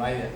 lain ya.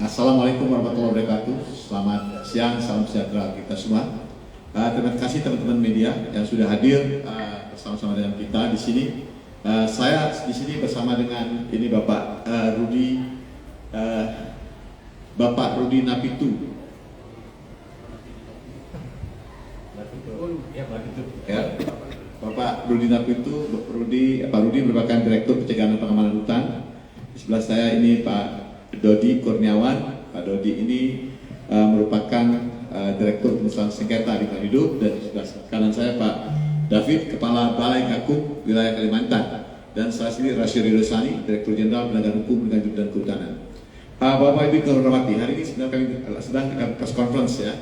Assalamualaikum warahmatullahi wabarakatuh. Selamat siang, salam sejahtera kita semua. Terima kasih teman-teman media yang sudah hadir bersama-sama dengan kita di sini. Saya di sini bersama dengan ini Bapak Rudi Napitu. Ya, Bapak Rudi Napitu. Pak Rudi merupakan Direktur Pencegahan dan Pengamanan Hutan. Di sebelah saya ini Pak Dodi Kurniawan. Pak Dodi ini merupakan Direktur Penyelesaian Sengketa Lingkungan Hidup, dan di sebelah kanan saya Pak David, Kepala Balai Gakum Wilayah Kalimantan, dan saya sendiri Rasyid Ridhosani, Direktur Jenderal Penegakan Hukum Lingkungan Hidup dan Kehutanan. Bapak Ibu yang hormati, hari ini sebenarnya kami sedang press conference ya,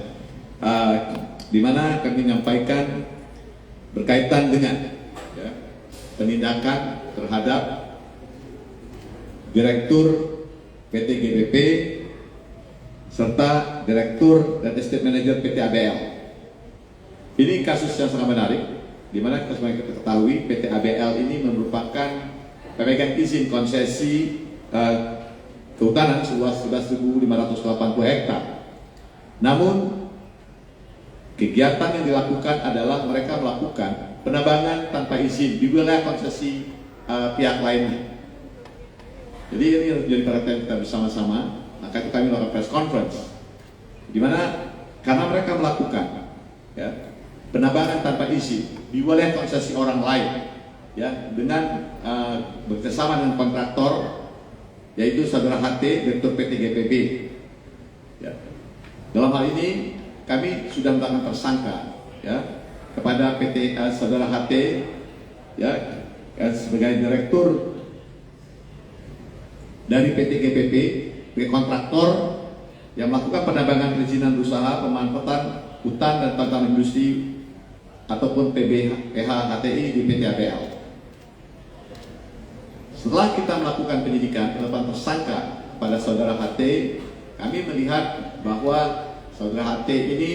di mana kami menyampaikan berkaitan dengan ya, penindakan terhadap Direktur PT GBP serta Direktur dan Estate Manager PT ABL. Ini kasus yang sangat menarik, di mana kita ketahui PT ABL ini merupakan pemegang izin konsesi kehutanan seluas 11.580 hektar. Namun kegiatan yang dilakukan adalah mereka melakukan penebangan tanpa izin di wilayah konsesi pihak lainnya. Jadi ini harus menjadi perhatian kita bersama-sama. Maka itu kami melakukan press conference, di mana karena mereka melakukan ya, penebangan tanpa izin di wilayah konsesi orang lain, ya, dengan bekerjasama dengan kontraktor, yaitu saudara HT, Direktur PT GPB. Ya. Dalam hal ini kami sudah melakukan tersangka ya, kepada PT saudara HT ya, sebagai Direktur dari PT GPB, kontraktor yang melakukan penebangan perizinan usaha pemanfaatan hutan dan tanaman industri ataupun PBH HTI di PT ABL. Setelah kita melakukan penyidikan, penetapan tersangka pada saudara HT, kami melihat bahwa saudara HT ini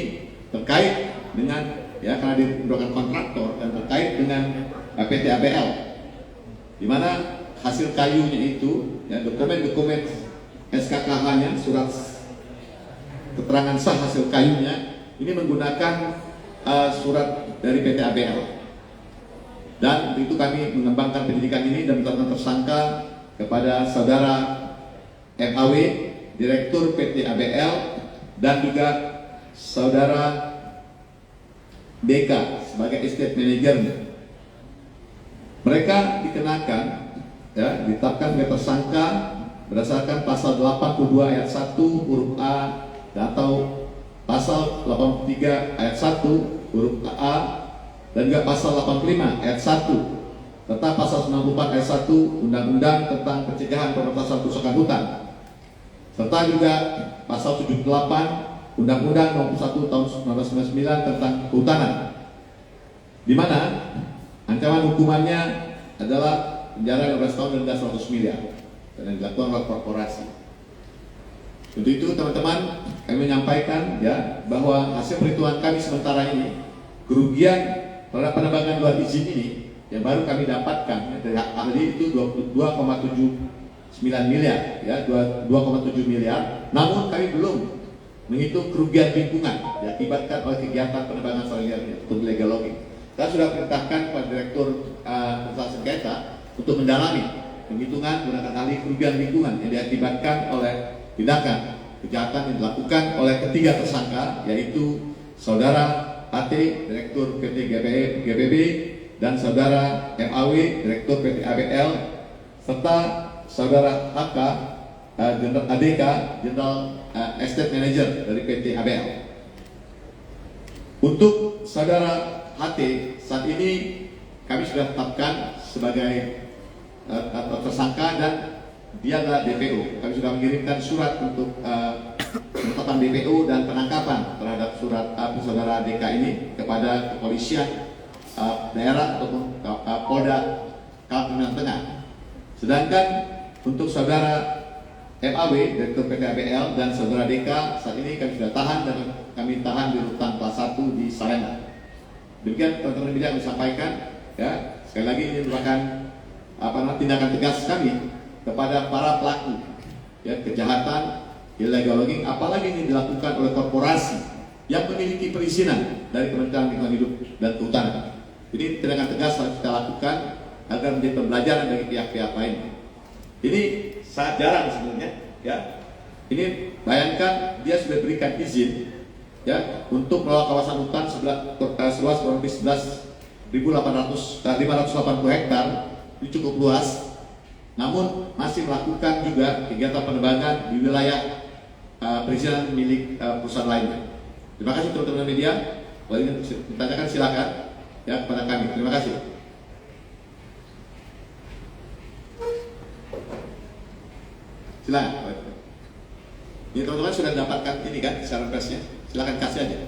terkait dengan ya, karena dia merupakan kontraktor dan terkait dengan PT ABL, di mana hasil kayunya itu ya, dokumen-dokumen SKKH-nya, surat keterangan sah hasil kayunya, ini menggunakan surat dari PT ABL. Dan untuk itu kami mengembangkan penyidikan ini dan menetapkan tersangka kepada saudara MAW, Direktur PT ABL, dan juga saudara DK sebagai estate manager. Mereka dikenakan ya, ditetapkan sebagai tersangka berdasarkan pasal 82 ayat 1 huruf A atau pasal 83 ayat 1 huruf A dan juga pasal 85 ayat 1 serta pasal 94 ayat 1 Undang-Undang tentang Pencegahan Pemberantasan Kerusakan Hutan, serta juga pasal 78 Undang-Undang Nomor 1 Tahun 1999 tentang Kehutanan, di mana ancaman hukumannya adalah penjara 15 tahun dan denda 100 miliar dan dilakukan oleh korporasi. Untuk itu teman-teman, kami menyampaikan ya, bahwa hasil perhitungan kami sementara ini, kerugian terhadap penebangan luar izin ini yang baru kami dapatkan dari ahli itu 2,79 miliar ya, 2,7 miliar. Namun kami belum menghitung kerugian lingkungan diakibatkan oleh kegiatan penebangan illegal logging. Kita sudah perintahkan kepada Direktur Penyelesaian Sengketa untuk mendalami penghitungan menggunakan ahli kerugian lingkungan yang diakibatkan oleh tindakan kejahatan yang dilakukan oleh ketiga tersangka, yaitu saudara HT, Direktur PT GBB, dan saudara MAW, Direktur PT ABL, serta saudara HK, ADK, General Estate Manager dari PT ABL. Untuk saudara HT, saat ini kami sudah tetapkan sebagai tersangka dan dia adalah DPO. Kami sudah mengirimkan surat untuk penetapan DPO dan penangkapan terhadap surat saudara DK ini kepada kepolisian daerah ataupun Polda Kalimantan Tengah. Sedangkan untuk saudara MAW, Direktur PT ABL, dan saudara Deka, saat ini kami sudah tahan dan kami tahan di rutan kelas 1 di Salemba. Demikian teman-teman media kami sampaikan, ya, sekali lagi ini merupakan tindakan tegas kami kepada para pelaku ya, kejahatan illegal logging, apalagi ini dilakukan oleh korporasi yang memiliki perizinan dari Kementerian Lingkungan Hidup dan Kehutanan. Jadi tindakan tegas harus kita lakukan agar menjadi pembelajaran bagi pihak-pihak lain. Ini sangat jarang sebenarnya, ya. Ini bayangkan dia sudah berikan izin, ya, untuk mengelola kawasan hutan seluas kurang lebih 11.580 hektar, ini cukup luas. Namun masih melakukan juga kegiatan penebangan di wilayah perizinan milik perusahaan lainnya. Terima kasih teman-teman media. Kalau ingin ditanyakan silakan ya kepada kami. Terima kasih. Silakan. Ini teman-teman sudah dapatkan ini kan siaran persnya. Silakan kasih aja.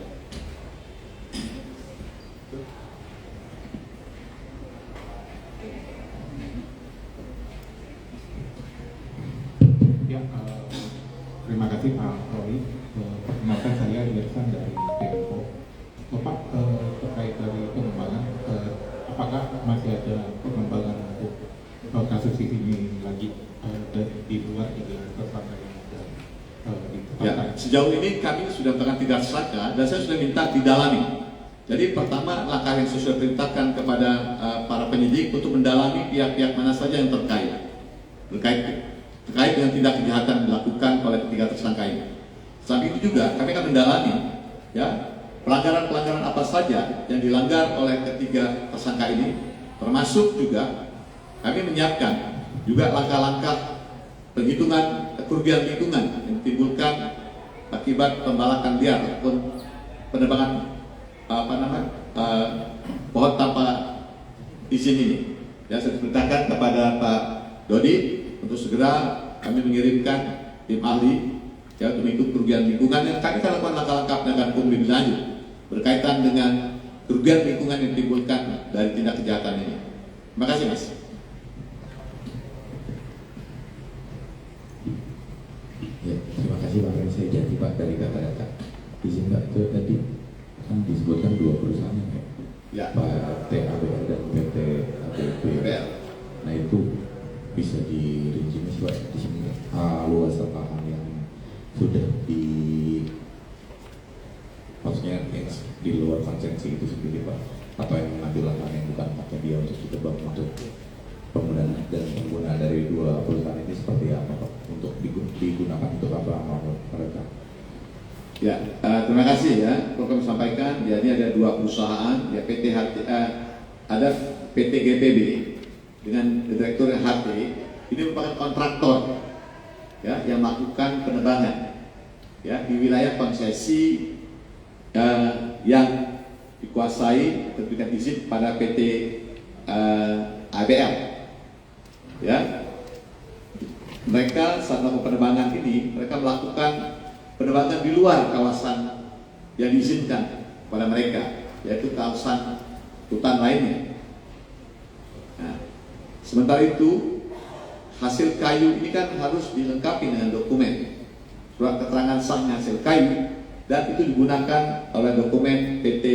Ya, terima kasih Pak Roy. Perkenalkan saya Irsan dari Tempo. Bapak terkait dari pengembangan, apakah masih ada pengembangan untuk kasus ini lagi di luar tiga tersangka yang sudah ditetapkan? Ya, sejauh ini kami sudah melakukan tiga tersangka dan saya sudah minta didalami. Jadi pertama langkah yang sudah perintahkan kepada para penyidik untuk mendalami pihak-pihak mana saja yang terkait dengan tindak kejahatan dilakukan oleh ketiga tersangka ini. Selain itu juga kami akan mendalami ya pelanggaran-pelanggaran apa saja yang dilanggar oleh ketiga tersangka ini, termasuk juga kami menyiapkan juga langkah-langkah penghitungan kerugian lingkungan yang ditimbulkan akibat pembalakan liar ataupun penebangan pohon tanpa izin ini. Ya, saya perintahkan kepada Pak Dodi untuk segera kami mengirimkan tim ahli ya untuk mengikut kerugian lingkungan yang kami akan lakukan langkah-langkah penegakan hukum lebih lanjut berkaitan dengan kerugian lingkungan yang ditimbulkan dari tindak kejahatan ini. Terima kasih, Mas. Ya, terima kasih Pak. Saya Jati Pak dari Data. Izin Pak, itu tadi kan disebutkan dua perusahaan ya, Pak TABL dan PT ABL. Nah itu bisa dirinci Mas Pak di sini luas lahan yang sudah maksudnya yang di luar konsensi itu sendiri Pak, atau yang mengambil lahan yang bukan haknya dia untuk ditebang untuk penggunaan dan pengguna dari dua perusahaan ini seperti apa Pak, untuk digunakan untuk apa mereka? Ya, terima kasih ya. Perlu kami sampaikan, jadi ada dua perusahaan, ya ada PT GPB dengan Direktur HT, ini merupakan kontraktor ya yang melakukan penebangan ya di wilayah konsesi yang dikuasai terbitkan izin pada PT ABL. Ya, mereka saat melakukan penebangan ini, mereka melakukan penebangan di luar kawasan yang diizinkan pada mereka, yaitu kawasan hutan lainnya. Nah, sementara itu hasil kayu ini kan harus dilengkapi dengan dokumen, surat keterangan sahnya hasil kayu, dan itu digunakan oleh dokumen PT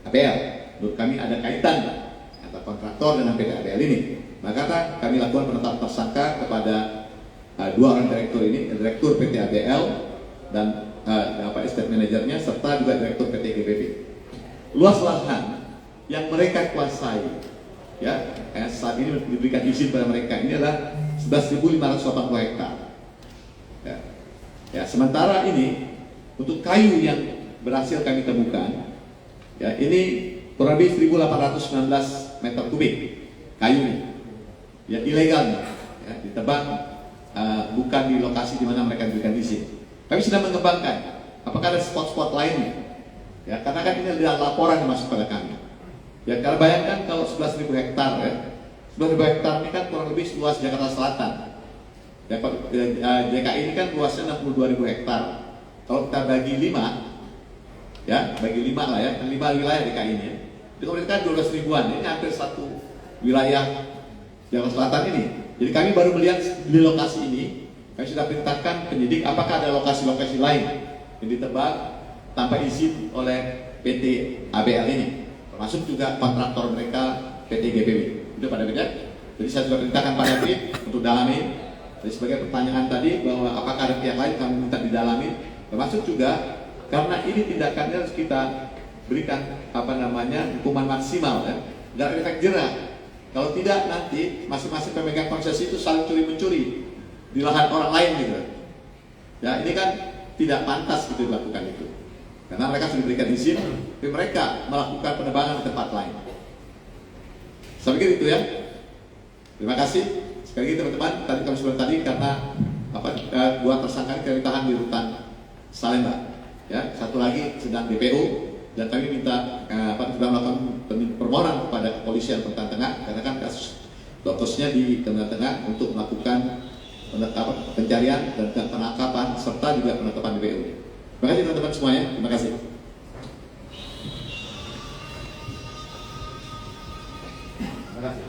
ABL. Menurut kami ada kaitan antara kontraktor dengan PT ABL ini. Maka kami lakukan penetapan tersangka kepada dua orang direktur ini, Direktur PT ABL dan estate manajernya serta juga Direktur PT GBB. Luas lahan yang mereka kuasai, ya, saat ini diberikan izin pada mereka ini adalah 11.580 hektar. Ya, sementara ini untuk kayu yang berhasil kami temukan, ya, ini kurang lebih 1.819 meter kubik kayu ini, ya, ilegal, ya, ditebang bukan di lokasi di mana mereka diberikan izin. Kami sedang mengembangkan apakah ada spot-spot lainnya, ya, karena kan ini adalah laporan yang masuk pada kami. Ya, karena bayangkan kalau 11.000 hektar, ya, 11.000 hektar ini kan kurang lebih luas Jakarta Selatan. DKI ini kan luasnya 62.000 hektar. Kalau kita bagi 5, ya, bagi 5 lah ya, 5 wilayah DKI ini, itu kalau kita 12 ribuan, ini hampir satu wilayah Jakarta Selatan ini. Jadi kami baru melihat di lokasi ini, kami sudah perintahkan penyidik apakah ada lokasi-lokasi lain yang ditebak tanpa izin oleh PT ABL ini, termasuk juga kontraktor mereka PT GPW. Itu pada beda. Jadi saya sudah perintahkan Pak David untuk dalami. Jadi sebagai pertanyaan tadi bahwa apakah ada pihak lain, kami minta didalami, termasuk juga karena ini tindakannya harus kita berikan hukuman maksimal, ya, dan efek jerah. Kalau tidak nanti masing-masing pemegang konsesi itu saling curi-mencuri di lahan orang lain gitu. Ya ini kan tidak pantas gitu dilakukan itu. Karena mereka sudah diberikan izin, tapi mereka melakukan penebangan di tempat lain. Saya pikir itu ya. Terima kasih. Sekali lagi teman-teman, tadi kami sebut tadi karena dua tersangka ini kami tahan di rutan Salemba. Ya, satu lagi sedang DPO dan kami minta sudah melakukan permohonan kepada kepolisian Kalimantan Tengah karena kan kasus lokosnya di Kalimantan Tengah untuk melakukan pencarian dan penangkapan serta juga penangkapan DPO. Terima kasih teman-teman semuanya. Terima kasih. Terima kasih.